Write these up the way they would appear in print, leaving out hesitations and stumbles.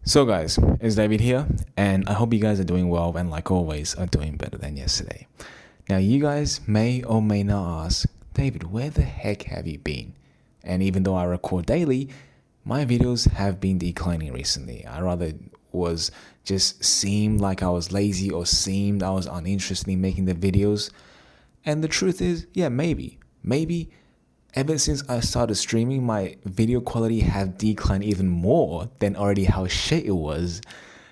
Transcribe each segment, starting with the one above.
So guys, it's David here, and I hope you guys are doing well and like always are doing better than yesterday. Now you guys may or may not ask, David, where the heck have you been? And even though I record daily, my videos have been declining recently. I rather was just seemed like I was lazy or seemed I was uninterested in making the videos. And the truth is, yeah, maybe ever since I started streaming, my video quality have declined even more than already how shit it was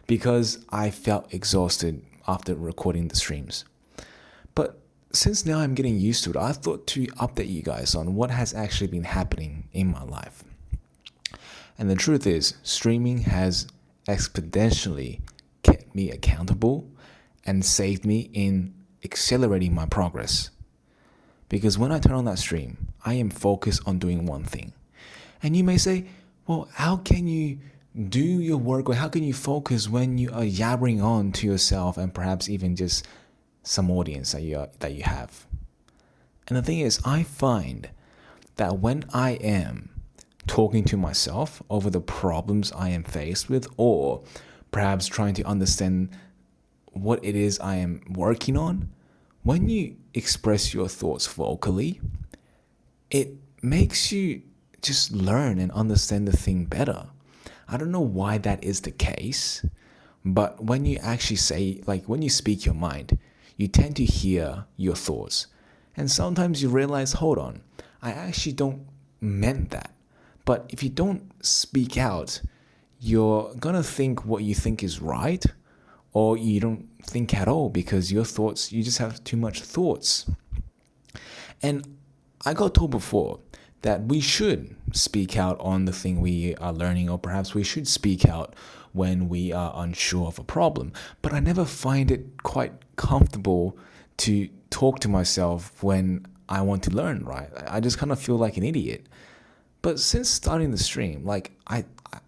because I felt exhausted after recording the streams. But since now I'm getting used to it, I thought to update you guys on what has actually been happening in my life. And the truth is, streaming has exponentially kept me accountable and saved me in accelerating my progress. Because when I turn on that stream, I am focused on doing one thing. And you may say, well, how can you do your work or how can you focus when you are yabbering on to yourself and perhaps even just some audience that you have? And the thing is, I find that when I am talking to myself over the problems I am faced with, or perhaps trying to understand what it is I am working on, when you express your thoughts vocally, it makes you just learn and understand the thing better. I don't know why that is the case, but when you actually say, like when you speak your mind, you tend to hear your thoughts. And sometimes you realize, hold on, I actually don't meant that. But if you don't speak out, you're gonna think what you think is right, or you don't think at all because your thoughts, you just have too much thoughts. And I got told before that we should speak out on the thing we are learning, or perhaps we should speak out when we are unsure of a problem. But I never find it quite comfortable to talk to myself when I want to learn, right? I just kind of feel like an idiot. But since starting the stream,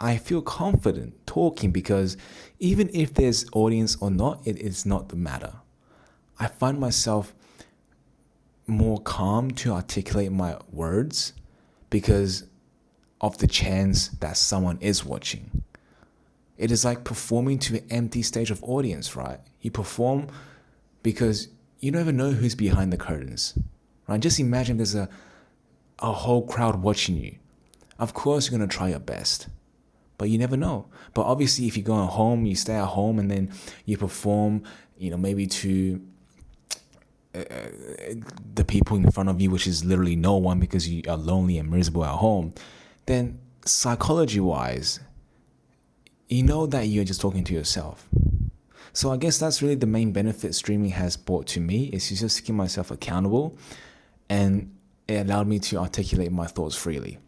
I feel confident talking because even if there's audience or not, it is not the matter. I find myself more calm to articulate my words because of the chance that someone is watching. It is like performing to an empty stage of audience, right? You perform because you never know who's behind the curtains, right? Just imagine there's a whole crowd watching you. Of course, you're going to try your best, but you never know. But obviously, if you go home, you stay at home and then you perform, maybe to the people in front of you, which is literally no one because you are lonely and miserable at home, then psychology wise, you know that you're just talking to yourself. So I guess that's really the main benefit streaming has brought to me, is to just keep myself accountable, and it allowed me to articulate my thoughts freely.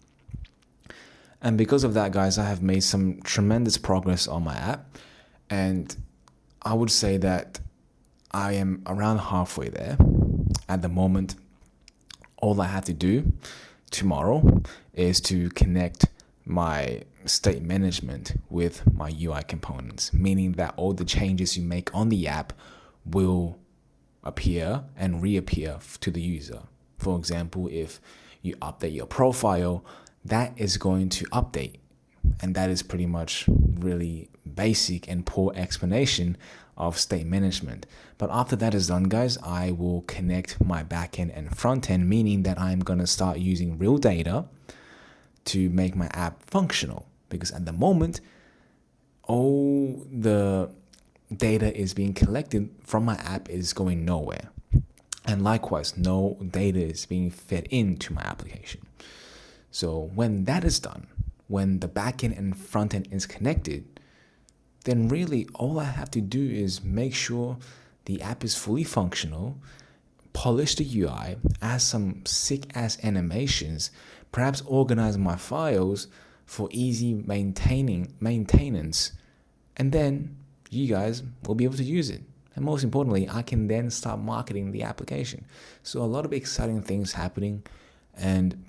And because of that, guys, I have made some tremendous progress on my app. And I would say that I am around halfway there. At the moment, all I have to do tomorrow is to connect my state management with my UI components, meaning that all the changes you make on the app will appear and reappear to the user. For example, if you update your profile, that is going to update. And that is pretty much really basic and poor explanation of state management. But after that is done, guys, I will connect my backend and front end, meaning that I'm going to start using real data to make my app functional. Because at the moment, all the data is being collected from my app is going nowhere. And likewise, no data is being fed into my application. So when that is done, when the backend and front end is connected, then really all I have to do is make sure the app is fully functional, polish the UI, add some sick ass animations, perhaps organize my files for easy maintenance, and then you guys will be able to use it. And most importantly, I can then start marketing the application. So a lot of exciting things happening, and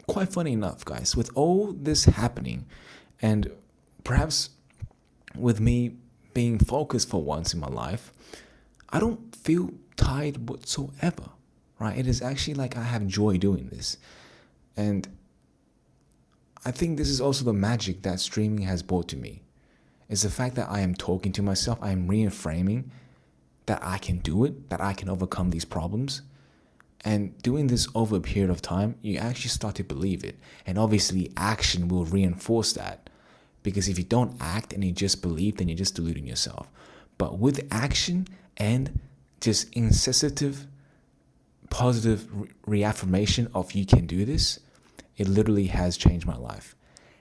quite funny enough, guys, with all this happening, and perhaps with me being focused for once in my life, I don't feel tired whatsoever, right? It is actually like I have joy doing this. And I think this is also the magic that streaming has brought to me. It's the fact that I am talking to myself, I am reframing that I can do it, that I can overcome these problems. And doing this over a period of time, you actually start to believe it. And obviously, action will reinforce that. Because if you don't act and you just believe, then you're just deluding yourself. But with action and just incessant, positive reaffirmation of you can do this, it literally has changed my life.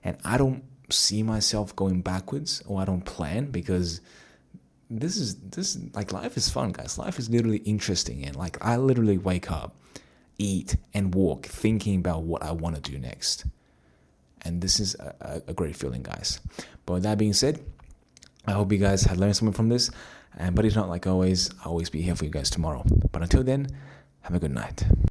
And I don't see myself going backwards, or I don't plan, because this like, life is fun, guys. Life is literally interesting. And like, I literally wake up, eat, and walk thinking about what I want to do next. And this is a great feeling, guys. But with that being said, I hope you guys had learned something from this. But if not, like always, I'll always be here for you guys tomorrow. But until then, have a good night.